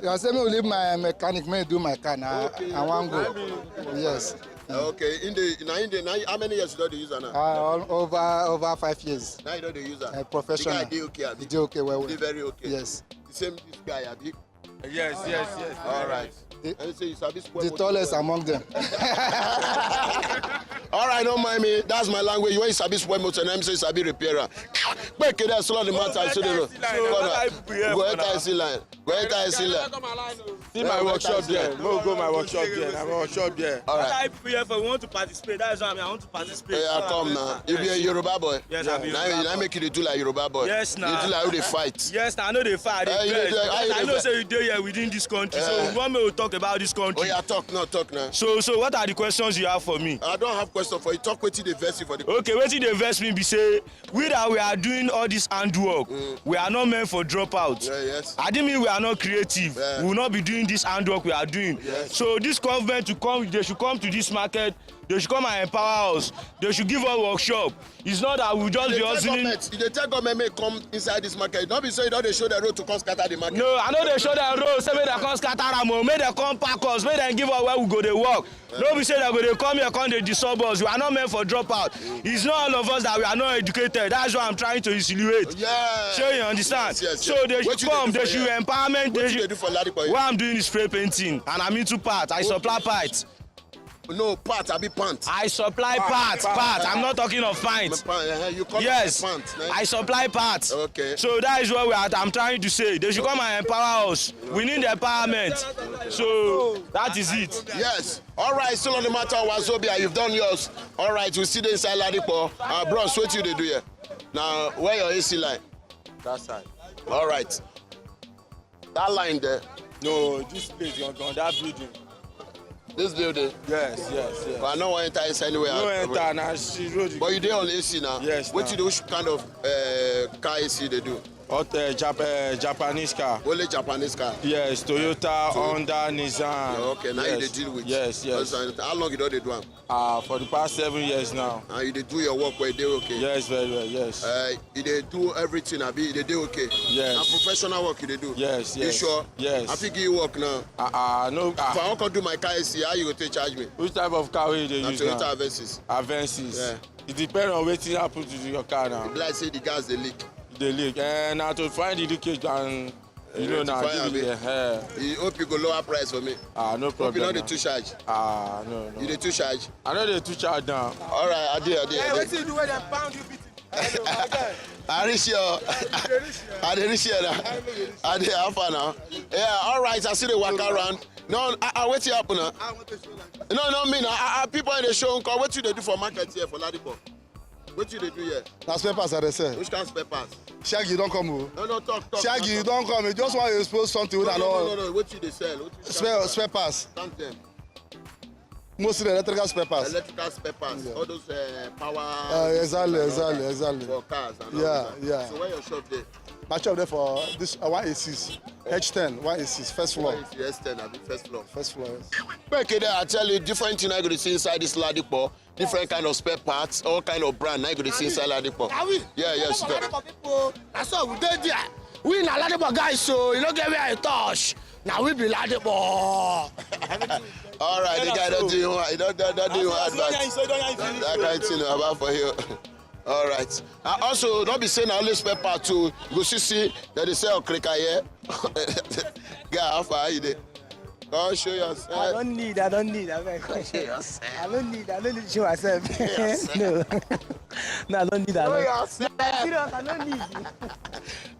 You say me will leave my mechanic, may do my car now. Okay. I want go. Yes. Okay. Now, how many years you don't use now? Over 5 years. Now you don't use that. Professional. The guy did okay. He did okay well. Did very okay. Yes. The same this guy, Abi. Yes. All right. And you say you sabi spoil The tallest among them. All right, don't mind me. That's my language. You want to sabi spoil motor, and I'm saying sabi repairer. Quick, that's all the matter. So go enter AC line. Go enter AC line. See my workshop there. Go my workshop there. I'm workshop there. All right. People here for we want to participate. That's why I want to participate. Yeah, come now. You be a Yoruba boy. Yes, I be. Now make you do like Yoruba boy. Yes, now. You do like how they fight. Yes, I know they fight. I know say you dey here within this country. So we want me to talk about this country. Oh yeah, talk now. So what are the questions you have for me? I don't have question for you. Talk wetin dey vex you for the. Okay, wetin dey vex me be say we are doing all this handwork. We are not meant for dropout. Yeah, yes. I didn't mean we are not creative. Yeah. We will not be doing this handwork we are doing. Yes. So this government they should come to this market. They should come and empower us. They should give us workshop. It's not that we just be hustling. The tell government may come inside this market. Don't be saying don't they show the road to come scatter the market. No, I know they show the road. Say make they come scatter am o. Make they come pack us. Make they give us where we go dey work. No be say they go dey come here come dey disturb us. We are not meant for dropout. It's not all of us that we are not educated. That's why I'm trying to insinuate. Yeah. Sure you understand? Yes. So they should come. They should empowerment. What they do for Ladipo? What I'm doing is spray painting, and I'm into parts. I supply parts. No, part, I be pant. I supply parts. I'm not talking of pints. You call Yes, it pant. I supply parts. Okay. So that is what I'm trying to say. They should come and empower us. We need empowerment. So that is it. Yes. All right, still on the matter of Wazobia, you've done yours. All right, we see the inside Ladipo. Bros, what you they do here? Now, where your AC line? That side. All right. That line there. No, this place on that building. This building. Yes. But I don't want to enter inside anywhere. No enter now. She road. But you there on AC now? Yes. What you do? Which kind of car AC they do? Hot Japanese car. Only Japanese car. Yes, Toyota, Honda, Nissan. Okay, now yes. you deal with. Yes. How long you don't do them? For the past 7 years now. And you do your work where they okay? Yes, very well. Yes. You do everything. They do okay. Yes. And professional work you do. Yes. You sure? Yes. I think you work now. No. If I want to do my car AC, how you go to charge me? Which type of car will they use now? Toyota Avensis. Avensis. Yeah. It depends on wetin happen to your car now. Like say the gas they leak. The leak. And now to find the leakage and you know now. You hope you go lower price for me. No problem. Hope you know the two charge. No. You the two charge. I know the two charge now. All right, I did. What you do when they pound you beating? I reach here. I reach here now. I did half now. Yeah, all right. I see the walk around. No, I wait here happen now. No, me now. People in the show, what you they do for market here for Ladipo? What you they do here? That's spare parts, I say. Which kind of spare parts? Shaggi, don't come. No, talk. Shaggi, you don't come. You just want to expose something with No. What you they sell? Spare parts. Count them. Mostly electrical spare parts. Electrical spare parts. Yeah. All those power. Exactly. For cars and all Yeah. So where your shop there? My shop there for this 186, H10, 186, first floor. S10, I mean first floor. First floor. Okay, there I tell you different things I go to see inside this Ladipo. Different kind of spare parts, all kind of brand I go to see inside Ladipo. Yes. That's all we did there. We na Ladipo guys, so you don't get where I touch. Now we be Ladipo. All right, the guy don't do you advert. That kind of thing about for you. All right. Also, don't be saying I only spare part too. Go see that they sell cricket here. Guy, how far are you there? Come show yourself. I don't need. I don't need to show myself. No, I don't need that. Yourself. I don't need.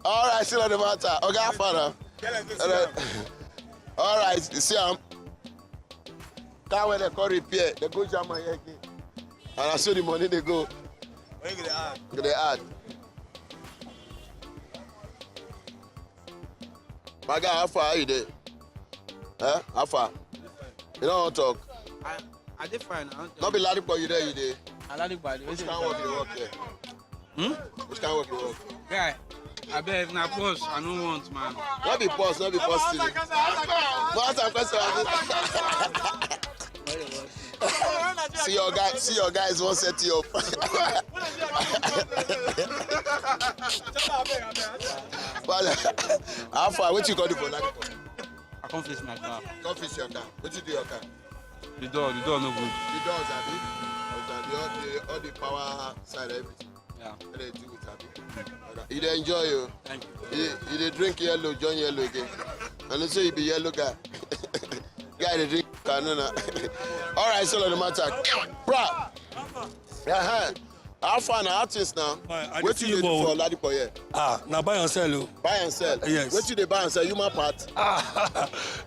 All right, still on the matter. Okay, how far now? All right, see car when they call repair, they go jam my head. And I saw the money they go. They add. My guy, how far are you there? How far? You don't want to talk? I did fine. Not be Ladipo, you there, you there. I Ladipo. Which kind of work you work here? Which kind of work you work? Guy, I bet if na pause, I don't want, man. Not be pause still. But I'm question. See your guys won't set you up. How far? What you got to do for Ladipo? I can't face my car. Come fix your car. What you do your car? The door no good. The doors, Abi. All the power side, everything. Yeah. What they do with Abi? You dey enjoy you. Thank you. You dey drink yellow, join yellow again. And also you be yellow guy. Guy dey drink canona. All right, so the matter. Bra. How far now? Artist now? What you dey do for Ladipo here? Now buy and sell. Buy and sell? Yes. What you dey buy and sell? Human part?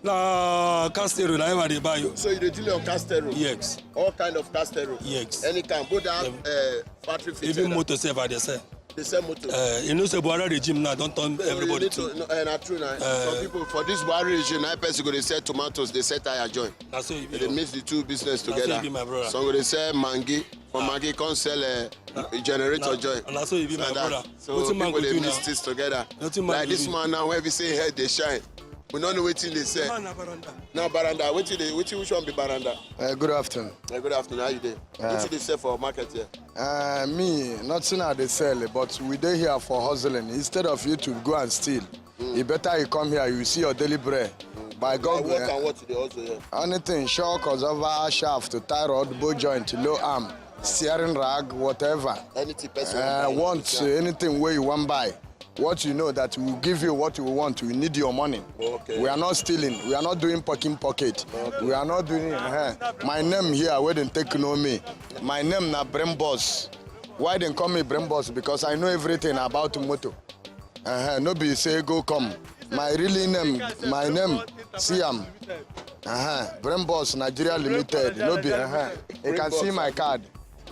Now Castero, now ever they buy you. So you dey deal on Castero? Yes. All kind of Castero? Yes. Any kind? Both that factory fitted? Even motor save they sell. They sell motor? You know, say Buhari regime now, don't turn everybody to. Not true now. Some people, for this Buhari regime, 9 person go they sell tomatoes, they sell tire joint. That's so you be. They mix the two business together. That's so you be my brother. Some go they sell mangi. For mangi, can't sell a generator joint. And that's so you be my brother. So people they mix this together. Like this man now, when we say head, they shine. We don't know what they say. Now Baranda, which one be Baranda? Good afternoon. Good afternoon, how you doing? What they sell for market here? Me, nothing I they sell, but we dey here for hustling. Instead of you to go and steal, you better you come here, you see your daily bread. By God, what and what they also here? Anything, shock, crossover, shaft, tie rod, bow joint, low arm, steering rag, whatever. Anything person want anything where you want buy. What you know that we will give you what you want. We need your money. Okay. We are not stealing. We are not doing pocket. Okay. We are not doing My name here, where they take know me. My name na Brem Boss. Why they call me Brem Boss? Because I know everything about motor. No be say go come. My really name, Siam. Brem Boss, Nigeria Limited. No be. You can see my card.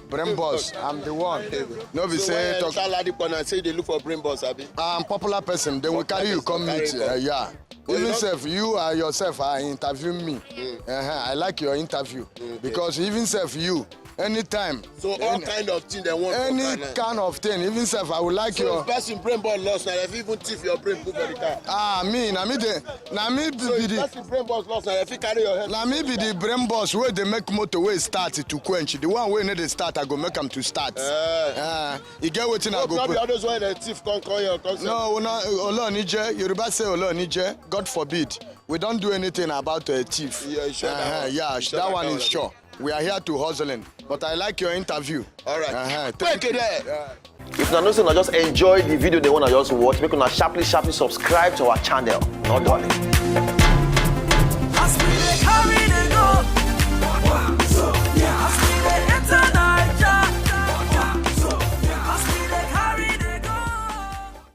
Brain Boss, I'm the one. No be say talk. Ladipo and say they look for Brain Boss, Abi. I'm popular person. They will carry you come meet. Yeah. Even self, you yourself are interviewing me. I like your interview because even self you. Anytime. So all kind of thing they want. Any kind of thing. Even self, I would like so your. So person brain boss lost now. If even thief your brain put for the car. Me be the. So if person brain boss lost now, if you carry your head. Now me be the brain boss where they make motor way start to quench. The one where need they start, I go make them to start. You get Wetin I go. Probably others where the thief come your concept. No, Olo Nije. Yoruba say Olo Nije. God forbid. We don't do anything about a thief. Yeah, sure. That one is sure. We are here to hustling, but I like your interview. All right. Thank you. If you know, just enjoy the video they want to just watch, make una sharply subscribe to our channel. Not darling.